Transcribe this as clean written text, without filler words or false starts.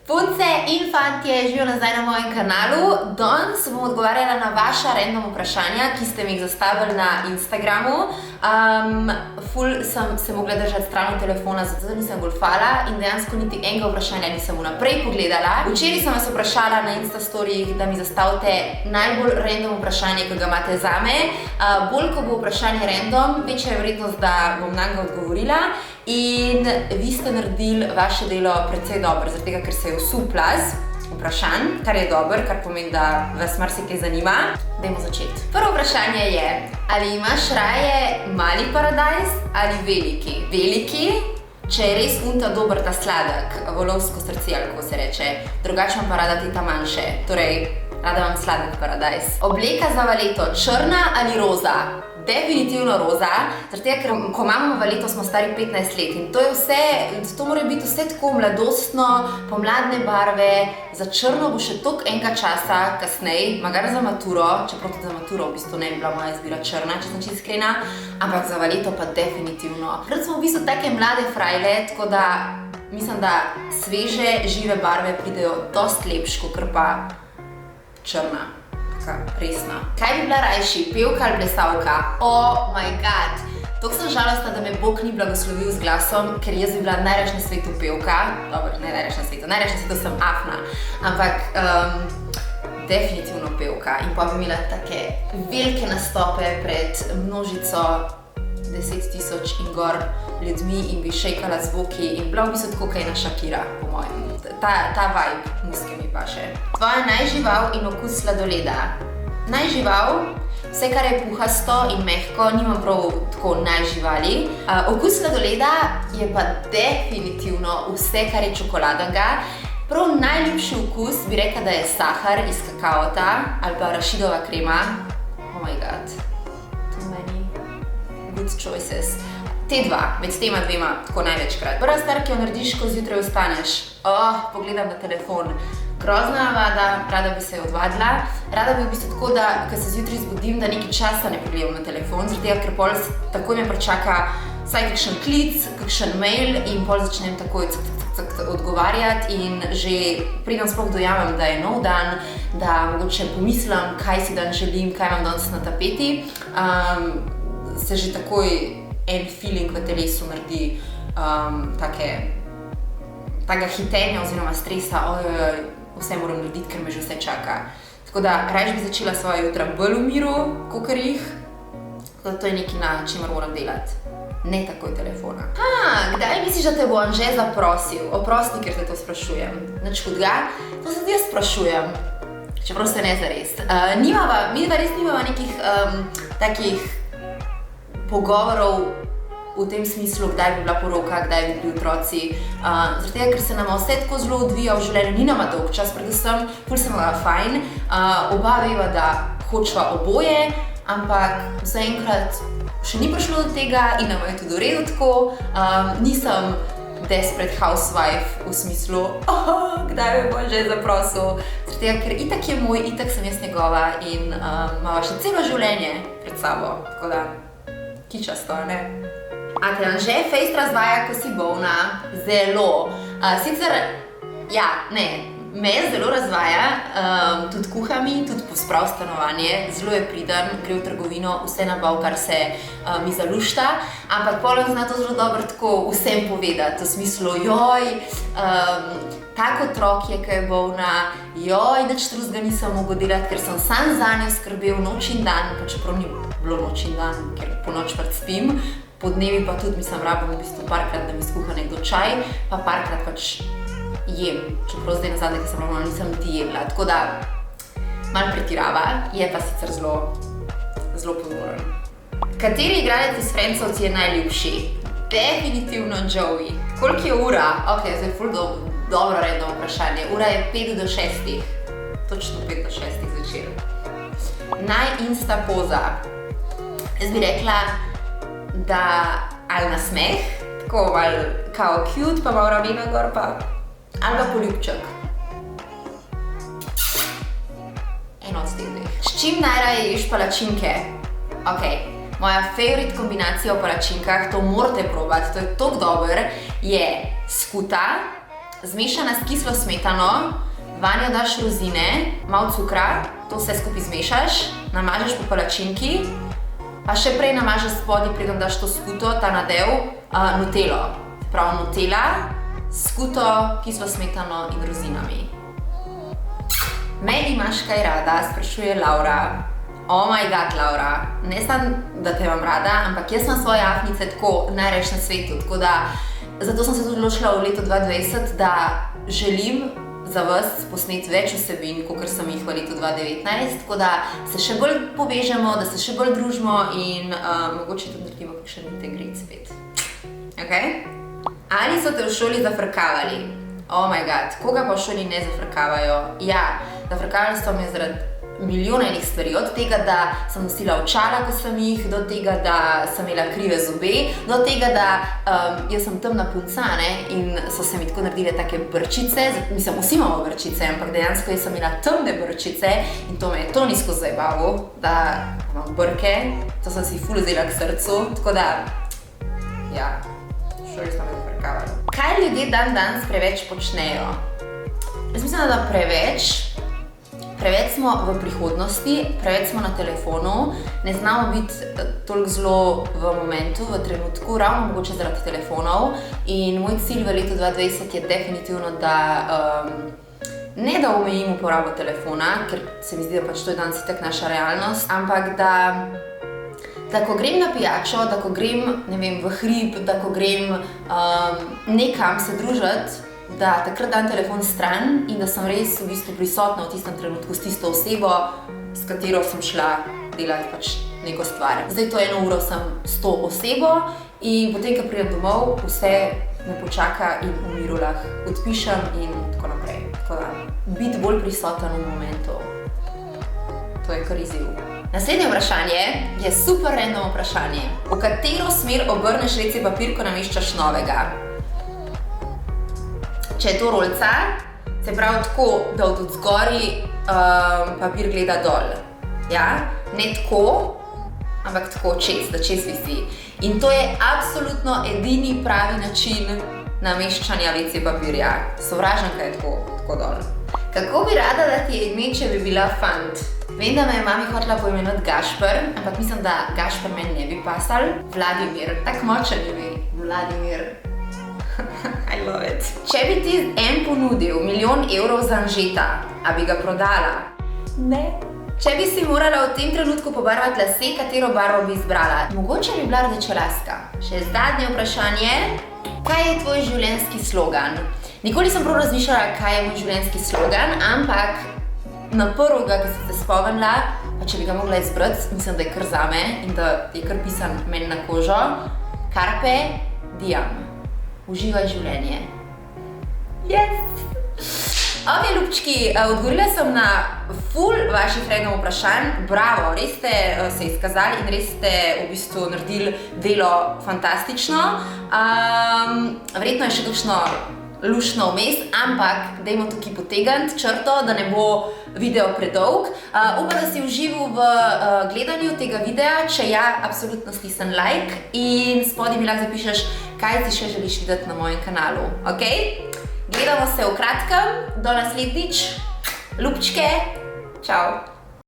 Punce in fantje, živijo nazaj na mojem kanalu. Danes bom odgovarjala na vaša random vprašanja, ki ste mi jih zastavili na Instagramu. Ful sem se mogla držati stran od telefona, zato nisem golfala in dejansko niti enega vprašanja nisem vnaprej pogledala. Včeraj sem vas vprašala na Instastorijih, da mi zastavite najbolj random vprašanje, ki ga imate zame. Bolj, ko bo vprašanje random, večja je verjetnost, da bom na njega odgovorila. In vi ste naredili vaše delo precej dobro, zaradi tega, ker se je vsul plaz vprašanj, kar je dobro, kar pomeni, da vas marsikaj zanima. Dajmo začeti. Prvo vprašanje je, ali imaš raje mali paradajz ali veliki? Veliki, če je res unta dober ta sladek, volovsko srce ali kako se reče, drugače imam pa rada te ta manjše, torej rada imam sladek paradajz. Obleka za valeto, črna ali roza? Definitivno roza, zaradi tega, ker ko imamo valeto, smo stari 15 let in to je vse, to mora biti vse tako mladostno, pomladne barve, za črno bo še toliko enega časa kasneje, magar za maturo, čeprav tudi za maturo v bistvu ne bi bila moja izbira črna, če sem čisto iskrena, ampak za valeto pa definitivno. Pred smo v bistvu take mlade frajle, tako da mislim, da sveže, žive barve pridejo dosti lepš, kakor pa črna. Resno. Kaj bi bila rajši, pevka ali plesalka? Oh my god! Toliko sem žalostna, da me Bog ni blagoslovil z glasom, ker jaz bi bila najrajši na svetu pevka. Dobro, ne najrajši na svetu, najrajši na svetu sem afna. Ampak definitivno pevka. In pa bi imela take velike nastope pred množico 10.000 in gor ljudmi in bi šejkala zvoki in bila v bistvu tako kaj na Shakira, po mojem. Ta vibe muske mi paše. Tvoja najžival in okus sladoleda. Najžival, vse kar je puhasto in mehko, nimam prav tako najživali. Okus sladoleda je pa definitivno vse, kar je čokoladnega. Prav najljubši okus bi rekla, da je sahar iz kakaota ali pa arašidova krema. Oh my god, too many good choices. Te dva, med tema dvema, tako največkrat. Prva stvar, ki jo narediš, ko zjutraj vstaneš. Pogledam na telefon. Grozna navada, rada bi se odvadila. Rada bi v bistvu tako, da ko se zjutraj zbudim, da nekaj časa ne pogledam na telefon, zaradi tega, ker pol takoj me pričaka vsaj kakšen klic, kakšen mail in pol začnem takoj odgovarjati in že pridem sploh dojamem, da je nov dan, da mogoče pomislim, kaj si dan želim, kaj imam danes na tapeti. Se že takoj en feeling v telesu naredi takega hitenja oziroma stresa, vse moram narediti, ker me že vse čaka. Tako da rajš bi začela svoje jutra bolj v miru, kakor jih, tako da to je nekaj, na čemer moram delati. Ne takoj telefona. Kdaj misliš, da te bo Anže zaprosil? Oprosti, ker te to sprašujem. Nič hudega, to se tudi jaz sprašujem, čeprav se ne zares. Mi res nimava nekih takih pogovorov v tem smislu, kdaj bi bila poroka, kdaj bi bili otroci. Zaradi tega, ker se nama vse tako zelo odvija v življenju, ni nama dolg čas, predvsem, ful se imela fajn. Oba veva, da hočeva oboje, ampak zaenkrat še ni prišlo do tega in nama je tudi v redu tako. Nisem desperate housewife v smislu, kdaj me bo Anže zaprosil. Zaradi tega, ker itak je moj, itak sem jaz njegova in imava še celo življenje pred sabo, tako da kičasto, ne? A te Anže fejst razvaja, ko si bolna? Zelo. Sicer, ja, ne, me zelo razvaja, tudi kuha mi, tudi posprav stanovanje, zelo je priden, gre v trgovino, vse nabav, kar se mi zalušta, ampak poleg zna to zelo dobro tako vsem povedati, v smislu, tak otrok je, ko je bolna, nič drugega nisem mogel delati, ker sem sam zanjo skrbel noč in dan, pa čeprav ni bilo noč in dan, ker po noč pač spim, po dnevi pa tudi rabim v bistvu parkrat, da mi skuha nekdo čaj, pa parkrat pač jem, čeprav zdaj nazadnje, ker sem normalno nisem niti jedla, tako da malo pretirava, je pa sicer zelo pozoren. Kateri igralec iz Friendsov ti je najljubši? Definitivno Joey. Koliko je ura? Ok, zdaj je ful dobro redno vprašanje. Ura je 5 do 6. Točno 5 do 6 zvečer. Naj-insta poza. Jaz bi rekla, da ali na smeh, tako malo kao cute, pa malo ramena gor pa, ali pa poljubček. Eno od teh dveh. S čim najraje ješ palačinke? Ok, moja favorite kombinacija v palačinkah, to morate probati, to je toliko dober, je skuta, zmešana s kislo smetano, vanjo daš rozine, malo cukra, to vse skupaj zmešaš, namažeš po palačinki, pa še prej namažeš spodaj, preden daš to skuto, ta nadev, nutelo. Prav nutela, skuto, kislo smetano in rozinami. Me imaš kaj rada, sprašuje Laura. Oh my god, Laura, ne samo, da te imam rada, ampak jaz imam svoje afnice tako najrajši na svetu, tako da zato sem se tudi odločila v letu 2020, da želim za vas posneti več vsebin, kakor sem jih v letu 2019, tako da se še bolj povežemo, da se še bolj družimo in mogoče tudi naredimo kakšen integrit spet. Ok? Ali so te v šoli zafrkavali? Oh my god, koga pa v šoli ne zafrkavajo? Ja, zafrkavali so me zaradi milijona enih stvari, od tega, da sem nosila očala, ko sem jih, do tega, da sem imela krive zobe, do tega, da jaz sem temna punca, ne, in so se mi tako naredile take brčice, mislim, vsi imamo brčice, ampak dejansko jaz sem imela temne brčice in to me je to nizko zajebalo, da imam brke, to sem si ful vzela k srcu, tako da, ja, šoli smo me zafrkavali. Kaj ljudje danes preveč počnejo? Jaz mislim, da preveč smo v prihodnosti, preveč smo na telefonu, ne znamo biti toliko zelo v momentu, v trenutku, ravno mogoče zaradi telefonov. In moj cilj v letu 2020 je definitivno, da ne da omejim uporabo telefona, ker se mi zdi, da pač to je danes itak naša realnost, ampak da ko grem na pijačo, da ko grem, ne vem, v hrib, da ko grem nekam se družiti, da takrat dam telefon stran in da sem res v bistvu prisotna v tistem trenutku s tisto osebo, s katero sem šla delati pač neko stvar. Zdaj to 1 uro sem s to osebo in potem, ko pridem domov, vse me počaka in v miru lahko odpišem in tako naprej. Tako da, biti bolj prisoten v momentu, to je kar izziv. Naslednje vprašanje je super random vprašanje. V katero smer obrneš WC papir, ko nameščaš novega? Če je to rolca, se pravi tako, da od odzgori papir gleda dol. Ja? Ne tako, ampak tako čez, da čez visi. In to je absolutno edini pravi način nameščanja WC papirja. Sovražnka je tako dol. Kako bi rada, da ti je ime, če bi bila fant? Vem, da me je mami hotela poimenovati Gašper, ampak mislim, da Gašper meni ne bi pasal. Vladimir, tak močen ime. Vladimir. I love it. Če bi ti ponudil 1 milijon evrov za Anžeta, a bi ga prodala? Ne. Če bi si morala v tem trenutku pobarvati lase, katero barvo bi izbrala? Mogoče bi bila rdečelaska. Še zadnje vprašanje. Kaj je tvoj življenjski slogan? Nikoli sem prav razmišljala, kaj je moj življenjski slogan, ampak na prvega, ki sem se spomnila, pa če bi ga mogla izbrati, mislim, da je kar zame in da je kar pisan meni na kožo. Carpe diem. Uživaj življenje. Yes! Ok, ljubčki, odgovorila sem na ful vaših random vprašanj. Bravo, res ste se izkazali in res ste v bistvu naredili delo fantastično. Verjetno je še kakšno luštno vmes, ampak dajmo tukaj potegniti črto, da ne bo video predolg. Upam, da si užival v gledanju tega videa. Če ja, absolutno stisni like in spodaj mi lahko zapišeš, kaj si še želiš videti na mojem kanalu. Ok? Gledamo se v kratkem, do naslednjič. Ljubčke, čau!